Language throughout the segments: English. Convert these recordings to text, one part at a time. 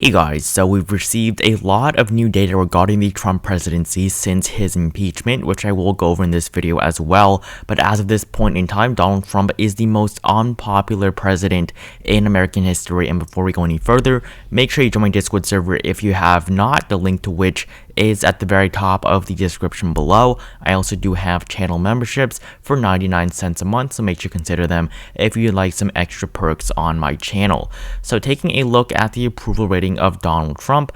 Hey guys, so we've received a lot of new data regarding the Trump presidency since his impeachment, which I will go over in this video as well, but as of this point in time, Donald Trump is the most unpopular president in American history. And before we go any further, make sure you join my Discord server if you have not, the link to which is at the very top of the description below. I also do have channel memberships for 99 cents a month, so make sure you consider them if you'd like some extra perks on my channel. So taking a look at the approval rating of Donald Trump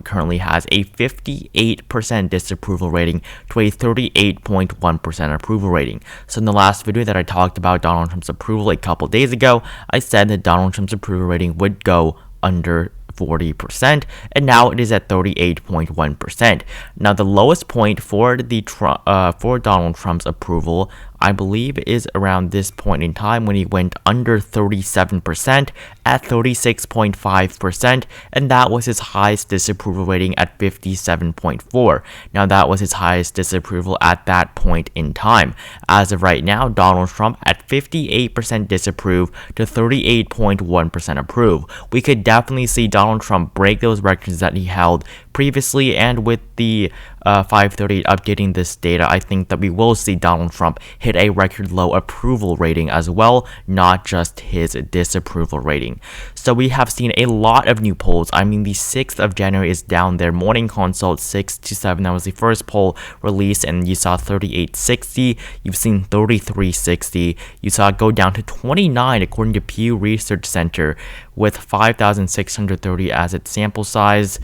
currently has a 58% disapproval rating to a 38.1% approval rating. So in the last video that I talked about Donald Trump's approval a couple days ago, I said that Donald Trump's approval rating would go under 40%, and now it is at 38.1%. Now the lowest point for Donald Trump's approval, I believe, is around this point in time when he went under 37% at 36.5%, and that was his highest disapproval rating at 57.4. Now that was his highest disapproval at that point in time. As of right now, Donald Trump at 58% disapprove to 38.1% approve. We could definitely see Donald Trump break those records that he held previously, and with the 538 updating this data, I think that we will see Donald Trump hit a record low approval rating as well, not just his disapproval rating. So we have seen a lot of new polls. I mean, the 6th of January is down there. Morning Consult 6 to 7, that was the first poll released, and you saw 3860. You've seen 3360. You saw it go down to 29 according to Pew Research Center, with 5,630 as its sample size,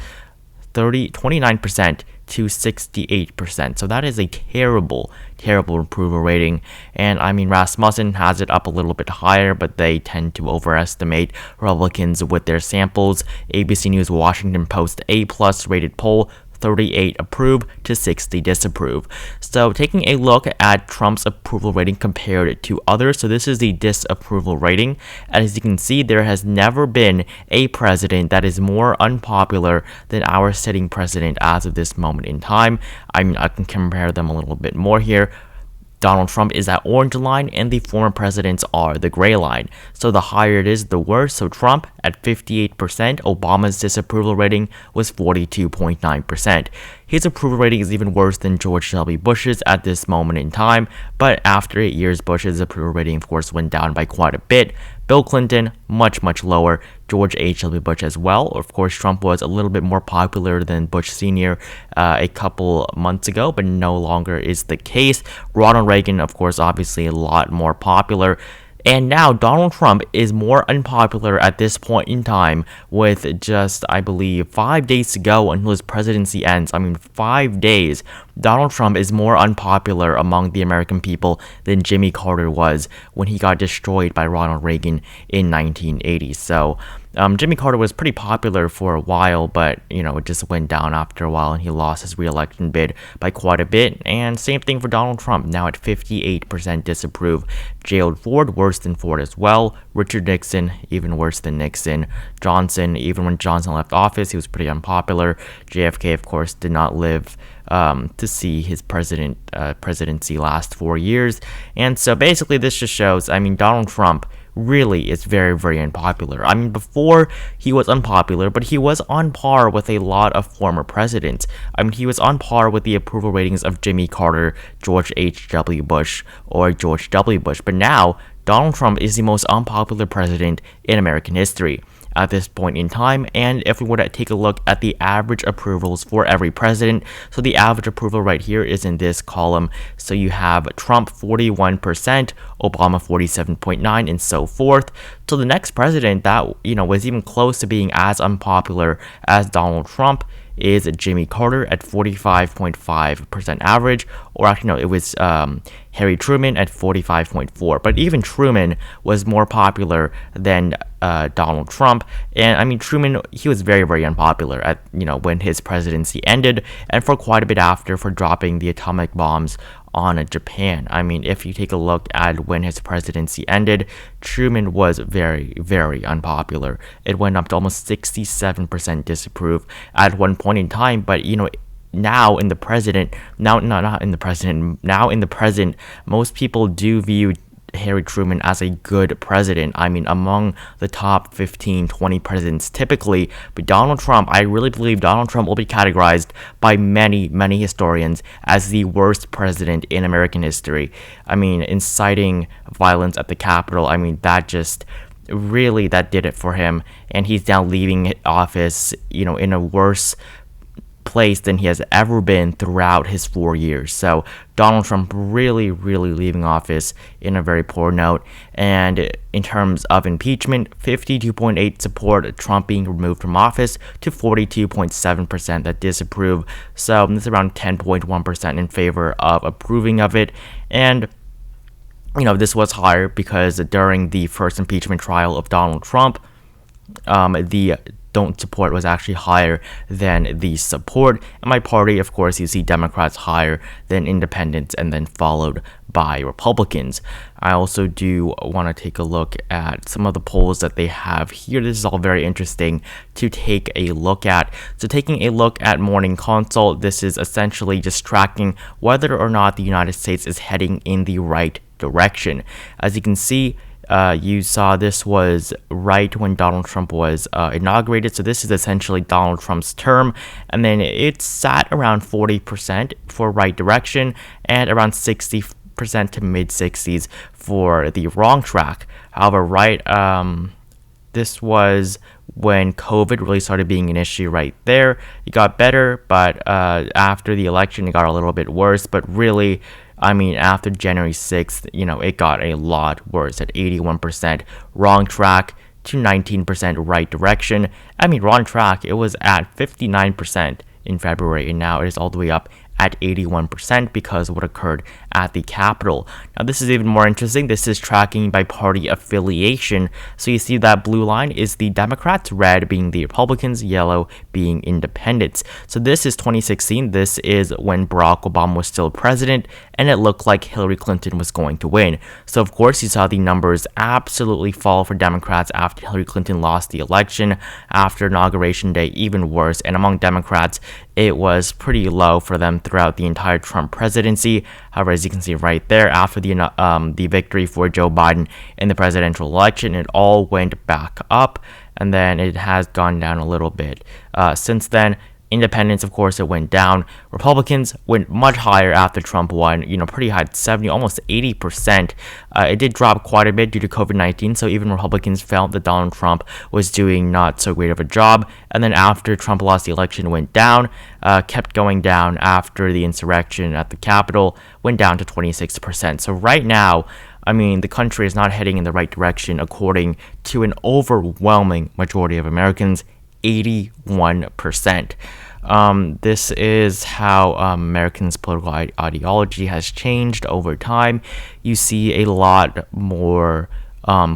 29% to 68%. So that is a terrible approval rating. And I mean, Rasmussen has it up a little bit higher, but they tend to overestimate Republicans with their samples. ABC News Washington Post A+ rated poll, 38 approve to 60 disapprove. So taking a look at Trump's approval rating compared to others, so this is the disapproval rating, and as you can see, there has never been a president that is more unpopular than our sitting president as of this moment in time. I mean, I can compare them a little bit more here. Donald Trump is that orange line, and the former presidents are the gray line. So the higher it is, the worse. So Trump at 58%, Obama's disapproval rating was 42.9%. His approval rating is even worse than George W. Bush's at this moment in time, but after 8 years, Bush's approval rating, of course, went down by quite a bit. Bill Clinton, much lower. George H.W. Bush as well. Of course, Trump was a little bit more popular than Bush Sr. A couple months ago, but no longer is the case. Ronald Reagan, of course, obviously a lot more popular. And now Donald Trump is more unpopular at this point in time, with just, I believe, 5 days to go until his presidency ends. I mean, 5 days. Donald Trump is more unpopular among the American people than Jimmy Carter was when he got destroyed by Ronald Reagan in 1980. So Jimmy Carter was pretty popular for a while, but it just went down after a while, and he lost his re-election bid by quite a bit. And same thing for Donald Trump, now at 58% disapprove. Gerald Ford, worse than Ford as well. Richard Nixon, even worse than Nixon. Johnson, even when Johnson left office, he was pretty unpopular. JFK, of course, did not live to see his presidency last 4 years. And so basically this just shows, I mean, Donald Trump really is very unpopular. I mean, before he was unpopular, but he was on par with a lot of former presidents. I mean, he was on par with the approval ratings of Jimmy Carter, George H.W. Bush, or George W. Bush. But now, Donald Trump is the most unpopular president in American history at this point in time. And if we were to take a look at the average approvals for every president, so the average approval right here is in this column. So you have Trump 41%, Obama 47.9%, and so forth. So the next president that was even close to being as unpopular as Donald Trump is Jimmy Carter at 45.5% average, or actually no, it was Harry Truman at 45.4%. But even Truman was more popular than Donald Trump. And I mean, Truman, he was very unpopular at when his presidency ended, and for quite a bit after, for dropping the atomic bombs on Japan. I mean, if you take a look at when his presidency ended, Truman was very unpopular. It went up to almost 67% disapprove at one point in time. But now in the present, most people do view Harry Truman as a good president. I mean, among the top 15, 20 presidents typically, but Donald Trump, I really believe Donald Trump will be categorized by many, many historians as the worst president in American history. I mean, inciting violence at the Capitol, I mean, that just really, that did it for him, and he's now leaving office, in a worse place than he has ever been throughout his 4 years. So Donald Trump really, really leaving office in a very poor note. And in terms of impeachment, 52.8% support Trump being removed from office to 42.7% that disapprove. So it's around 10.1% in favor of approving of it. And this was higher because during the first impeachment trial of Donald Trump, the don't support was actually higher than the support. And my party, of course, you see Democrats higher than independents and then followed by Republicans. I also do want to take a look at some of the polls that they have here. This is all very interesting to take a look at. So taking a look at Morning Consult, this is essentially just tracking whether or not the United States is heading in the right direction. As you can see, you saw this was right when Donald Trump was inaugurated. So this is essentially Donald Trump's term. And then it sat around 40% for right direction and around 60% to mid 60s for the wrong track. However, this was when COVID really started being an issue right there. It got better, but after the election, it got a little bit worse. But really, after January 6th, it got a lot worse at 81% wrong track to 19% right direction. Wrong track, it was at 59% in February, and now it is all the way up at 81% because of what occurred at the Capitol. Now, this is even more interesting. This is tracking by party affiliation. So you see that blue line is the Democrats, red being the Republicans, yellow being independents. So this is 2016. This is when Barack Obama was still president, and it looked like Hillary Clinton was going to win. So, of course, you saw the numbers absolutely fall for Democrats after Hillary Clinton lost the election. After Inauguration Day, even worse. And among Democrats, it was pretty low for them throughout the entire Trump presidency. However, as you can see right there, after the victory for Joe Biden in the presidential election, it all went back up, and then it has gone down a little bit since then. Independents, of course, it went down. Republicans went much higher after Trump won, pretty high, 70, almost 80%. It did drop quite a bit due to COVID-19, so even Republicans felt that Donald Trump was doing not so great of a job. And then after Trump lost the election, it went down, kept going down after the insurrection at the Capitol, went down to 26%. So right now, the country is not heading in the right direction according to an overwhelming majority of Americans, 81%. This is how Americans' political ideology has changed over time. You see a lot more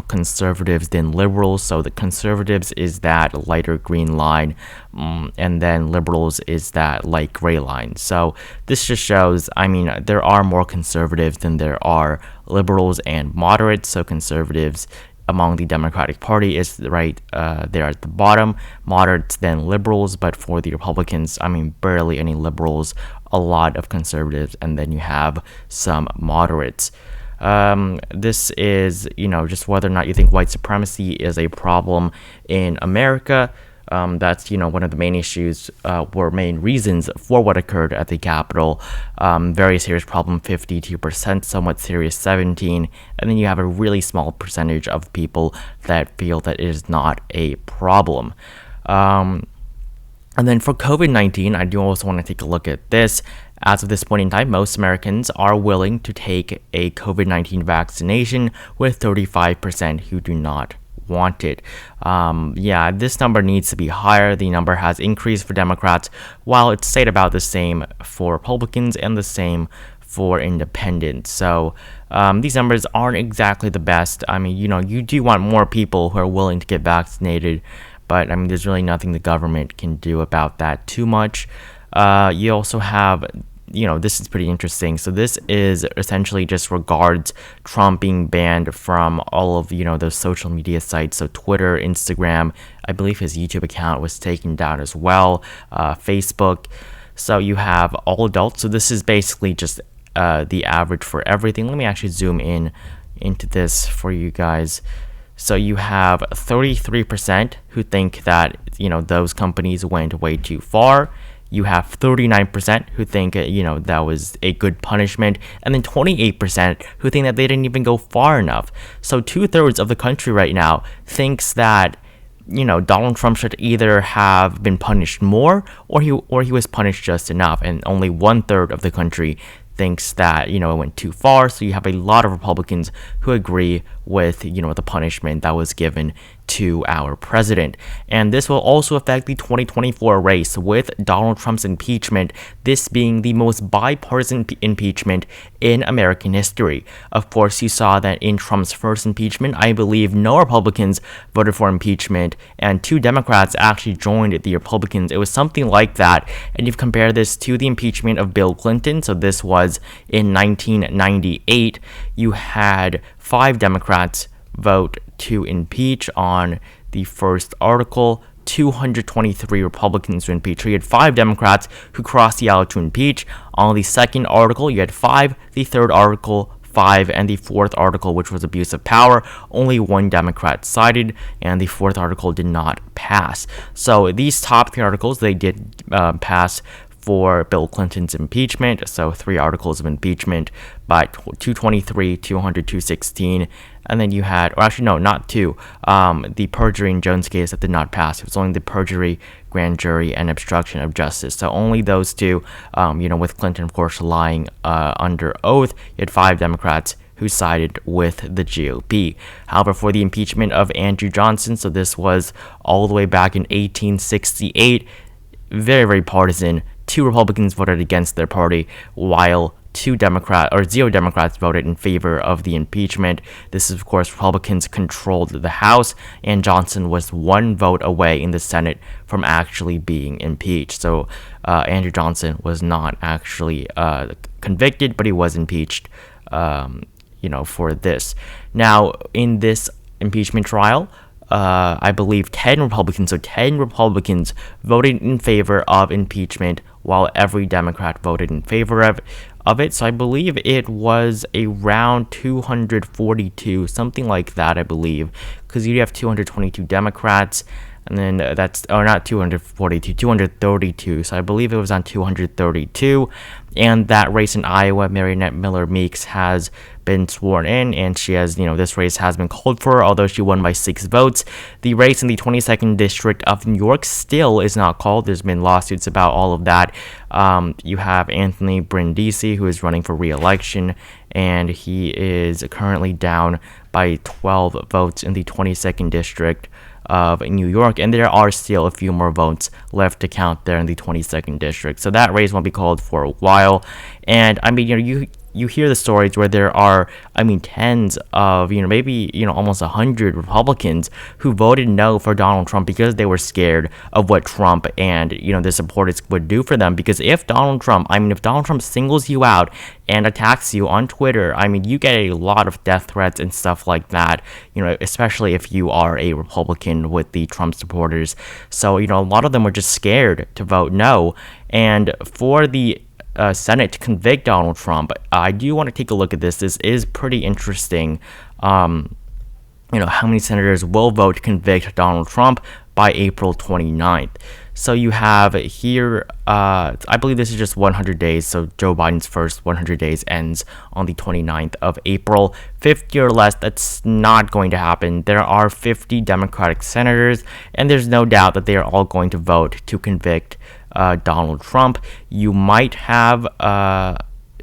conservatives than liberals. So the conservatives is that lighter green line, and then liberals is that light gray line. So this just shows, there are more conservatives than there are liberals and moderates. So conservatives among the Democratic Party is right there at the bottom, moderates then liberals, but for the Republicans, barely any liberals, a lot of conservatives, and then you have some moderates. This is, just whether or not you think white supremacy is a problem in America. That's, one of the main issues or main reasons for what occurred at the Capitol. Very serious problem, 52%, somewhat serious, 17%. And then you have a really small percentage of people that feel that it is not a problem. And then for COVID-19, I do also want to take a look at this. As of this point in time, most Americans are willing to take a COVID-19 vaccination, with 35% who do not want it. This number needs to be higher. The number has increased for Democrats, while it stayed about the same for Republicans and the same for independents. So these numbers aren't exactly the best. You do want more people who are willing to get vaccinated, but there's really nothing the government can do about that too much. You also have, this is pretty interesting. So this is essentially just regards Trump being banned from all of, those social media sites. So Twitter, Instagram, I believe his YouTube account was taken down as well, Facebook. So you have all adults. So this is basically just the average for everything. Let me actually zoom in into this for you guys. So you have 33% who think that, those companies went way too far. You have 39% who think, that was a good punishment. And then 28% who think that they didn't even go far enough. So 2/3 of the country right now thinks that, Donald Trump should either have been punished more or he was punished just enough. And only 1/3 of the country thinks that, it went too far. So you have a lot of Republicans who agree with, the punishment that was given to our president. And this will also affect the 2024 race with Donald Trump's impeachment, this being the most bipartisan impeachment in American history. Of course, you saw that in Trump's first impeachment, I believe no Republicans voted for impeachment, and 2 Democrats actually joined the Republicans. It was something like that. And you've compared this to the impeachment of Bill Clinton. So this was in 1998. You had 5 Democrats vote to impeach on the first article, 223 Republicans to impeach. So you had 5 Democrats who crossed the aisle to impeach. On the second article, you had 5, the third article, 5, and the fourth article, which was abuse of power, only 1 Democrat sided, and the fourth article did not pass. So these top 3 articles, they did pass for Bill Clinton's impeachment. So 3 articles of impeachment by 223, 200, 216. And then you had, or actually no, not 2, the perjury and Jones case that did not pass. It was only the perjury, grand jury, and obstruction of justice. So only those 2, with Clinton, of course, lying under oath. You had 5 Democrats who sided with the GOP. However, for the impeachment of Andrew Johnson, so this was all the way back in 1868, very, very partisan. 2 Republicans voted against their party, while 0 Democrats voted in favor of the impeachment. This is, of course, Republicans controlled the House, and Johnson was 1 vote away in the Senate from actually being impeached. So Andrew Johnson was not actually convicted, but he was impeached, for this. Now, in this impeachment trial, I believe 10 Republicans voted in favor of impeachment, while every Democrat voted in favor of it. So I believe it was around 242, something like that, I believe, because you have 222 Democrats, and then not 242, 232. So I believe it was on 232. And that race in Iowa, Mariannette Miller Meeks has been sworn in, and she has, this race has been called for, although she won by 6 votes. The race in the 22nd District of New York still is not called. There's been lawsuits about all of that. You have Anthony Brindisi, who is running for re-election, and he is currently down by 12 votes in the 22nd District of New York, and there are still a few more votes left to count there in the 22nd District. So that race won't be called for a while. And I mean, you hear the stories where there are, tens of, maybe, almost 100 Republicans who voted no for Donald Trump because they were scared of what Trump and, their supporters would do for them. Because if Donald Trump singles you out and attacks you on Twitter, you get a lot of death threats and stuff like that, especially if you are a Republican with the Trump supporters. So, a lot of them were just scared to vote no. And for the Senate to convict Donald Trump, I do want to take a look at this. This is pretty interesting. How many senators will vote to convict Donald Trump by April 29th. So you have here, I believe this is just 100 days. So Joe Biden's first 100 days ends on the 29th of April. 50 or less, that's not going to happen. There are 50 Democratic senators, and there's no doubt that they are all going to vote to convict Donald Trump. You might have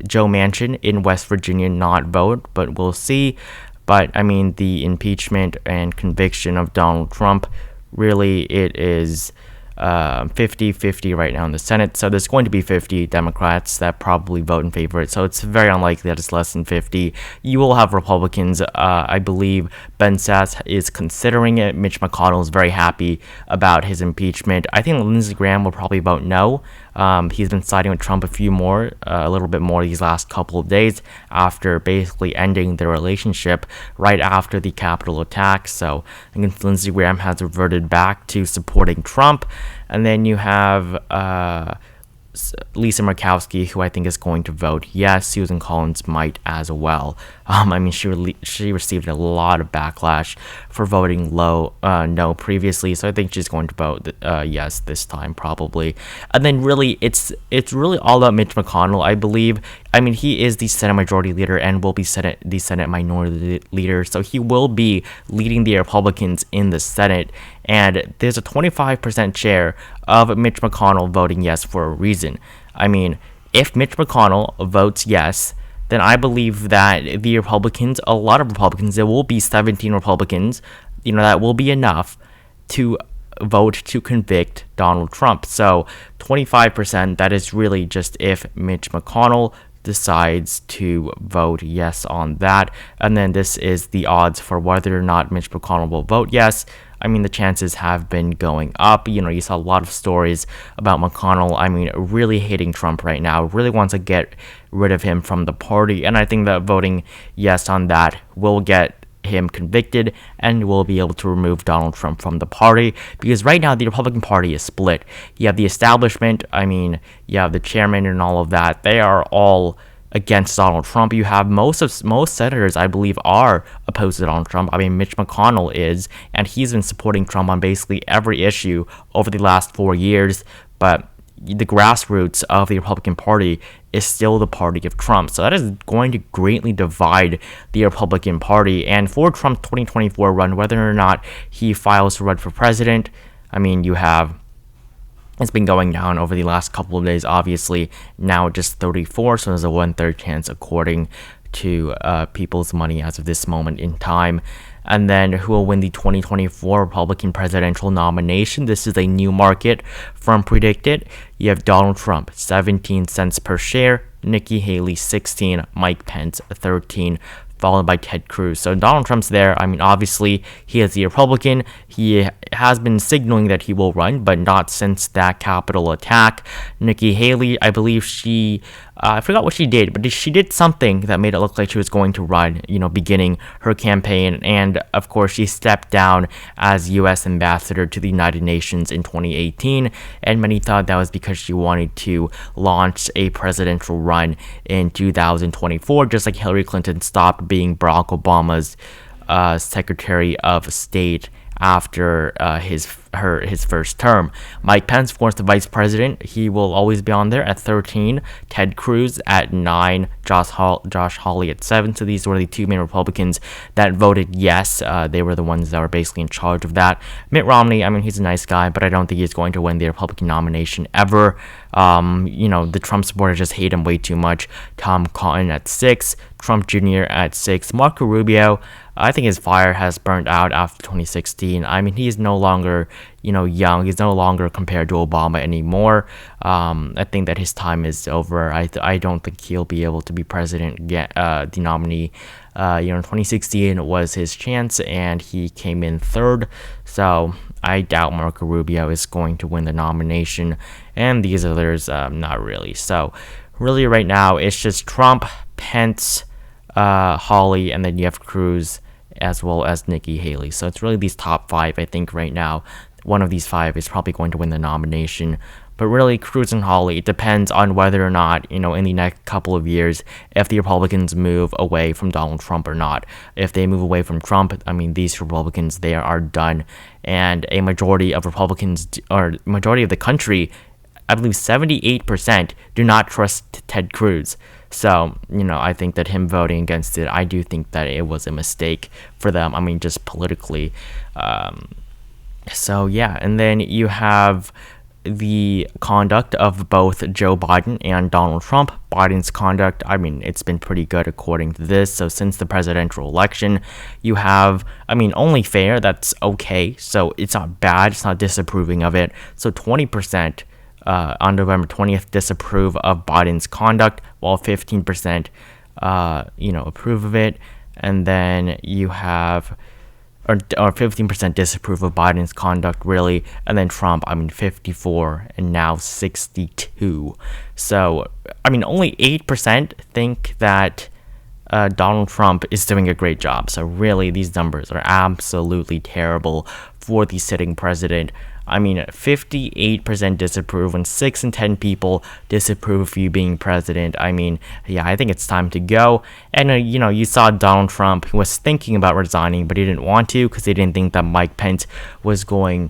Joe Manchin in West Virginia not vote, but we'll see. But the impeachment and conviction of Donald Trump, really, it is 50-50 right now in the Senate. So there's going to be 50 Democrats that probably vote in favor of it. So it's very unlikely that it's less than 50. You will have Republicans. I believe Ben Sasse is considering it. Mitch McConnell is very happy about his impeachment. I think Lindsey Graham will probably vote no. He's been siding with Trump a little bit more these last couple of days after basically ending their relationship right after the Capitol attack. So I think Lindsey Graham has reverted back to supporting Trump. And then you have Lisa Murkowski, who I think is going to vote yes. Susan Collins might as well. I mean, she received a lot of backlash for voting no previously, so I think she's going to vote yes this time probably. And then really, it's really all about Mitch McConnell, I believe. I mean, he is the Senate Majority Leader and will be the Senate Minority Leader, so he will be leading the Republicans in the Senate. And there's a 25% share of Mitch McConnell voting yes for a reason. I mean, if Mitch McConnell votes yes, then I believe that the Republicans, a lot of Republicans, there will be 17 Republicans, that will be enough to vote to convict Donald Trump. So 25%, that is really just if Mitch McConnell decides to vote yes on that. And then this is the odds for whether or not Mitch McConnell will vote yes. I mean, the chances have been going up. You saw a lot of stories about McConnell, really hating Trump right now, really wants to get rid of him from the party. And I think that voting yes on that will get him convicted and will be able to remove Donald Trump from the party, because right now the Republican Party is split. You have the establishment, you have the chairman and all of that. They are all against Donald Trump. You have most senators, I believe, are opposed to Donald Trump. Mitch McConnell is, and he's been supporting Trump on basically every issue over the last 4 years, but the grassroots of the Republican Party is still the party of Trump. So that is going to greatly divide the Republican Party. And for Trump's 2024 run, whether or not he files to run for president, it's been going down over the last couple of days, obviously. Now just 34, so there's a 1/3 chance according to People's Money as of this moment in time. And then who will win the 2024 Republican presidential nomination? This is a new market from Predicted. You have Donald Trump, 17 cents per share, Nikki Haley, 16, Mike Pence, 13, followed by Ted Cruz. So Donald Trump's there. Obviously, he is the Republican. He has been signaling that he will run, but not since that Capitol attack. Nikki Haley, I believe I forgot what she did, but she did something that made it look like she was going to run, beginning her campaign. And of course, she stepped down as U.S. ambassador to the United Nations in 2018. And many thought that was because she wanted to launch a presidential run in 2024, just like Hillary Clinton stopped being Barack Obama's Secretary of State after his first term. Mike Pence, of course, the vice president, he will always be on there at 13. Ted Cruz at 9. Josh Hawley at 7. So these were the two main Republicans that voted yes. They were the ones that were basically in charge of that. Mitt Romney, he's a nice guy, but I don't think he's going to win the Republican nomination ever. The Trump supporters just hate him way too much. Tom Cotton at 6. Trump Jr. at 6. Marco Rubio, I think his fire has burnt out after 2016. He's no longer, young. He's no longer compared to Obama anymore. I think that his time is over. I don't think he'll be able to be president again, the nominee. 2016 was his chance, and he came in third. So I doubt Marco Rubio is going to win the nomination, and these others, not really. So really, right now, it's just Trump, Pence, Hawley, and then you have Cruz, as well as Nikki Haley. So it's really these top 5, I think, right now. One of these 5 is probably going to win the nomination. But really, Cruz and Hawley, it depends on whether or not, in the next couple of years, if the Republicans move away from Donald Trump or not. If they move away from Trump, these Republicans, they are done. And a majority of Republicans, or majority of the country, I believe 78%, do not trust Ted Cruz. So, I think that him voting against it, I do think that it was a mistake for them. Just politically. So, yeah. And then you have the conduct of both Joe Biden and Donald Trump. Biden's conduct, it's been pretty good according to this. So since the presidential election, you have, only fair, that's okay. So it's not bad, it's not disapproving of it. So 20% on November 20th disapprove of Biden's conduct, while 15% approve of it. And then you have or 15% disapprove of Biden's conduct, really. And then Trump, 54 and now 62. So, only 8% think that Donald Trump is doing a great job. So really, these numbers are absolutely terrible for the sitting president. I mean, 58% disapprove when 6 in 10 people disapprove of you being president. I mean, yeah, I think it's time to go. And, you saw Donald Trump, who was thinking about resigning, but he didn't want to because he didn't think that Mike Pence was going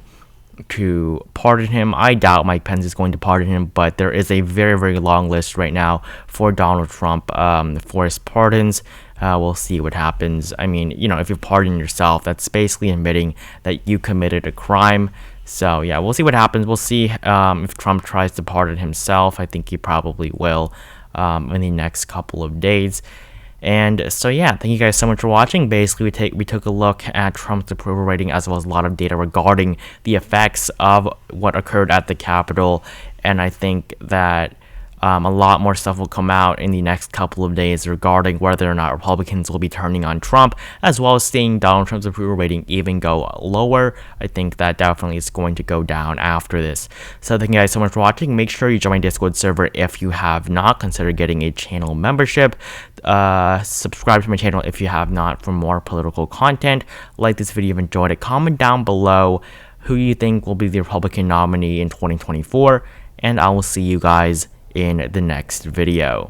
to pardon him. I doubt Mike Pence is going to pardon him, but there is a very, very long list right now for Donald Trump for his pardons. We'll see what happens. I mean, if you pardon yourself, that's basically admitting that you committed a crime. So, yeah, we'll see what happens. We'll see if Trump tries to pardon himself. I think he probably will in the next couple of days. And so, yeah, thank you guys so much for watching. Basically, we took a look at Trump's approval rating as well as a lot of data regarding the effects of what occurred at the Capitol. And I think that a lot more stuff will come out in the next couple of days regarding whether or not Republicans will be turning on Trump, as well as seeing Donald Trump's approval rating even go lower. I think that definitely is going to go down after this. So thank you guys so much for watching. Make sure you join my Discord server if you have not. Consider getting a channel membership. Subscribe to my channel if you have not for more political content. Like this video if you enjoyed it. Comment down below who you think will be the Republican nominee in 2024. And I will see you guys in the next video.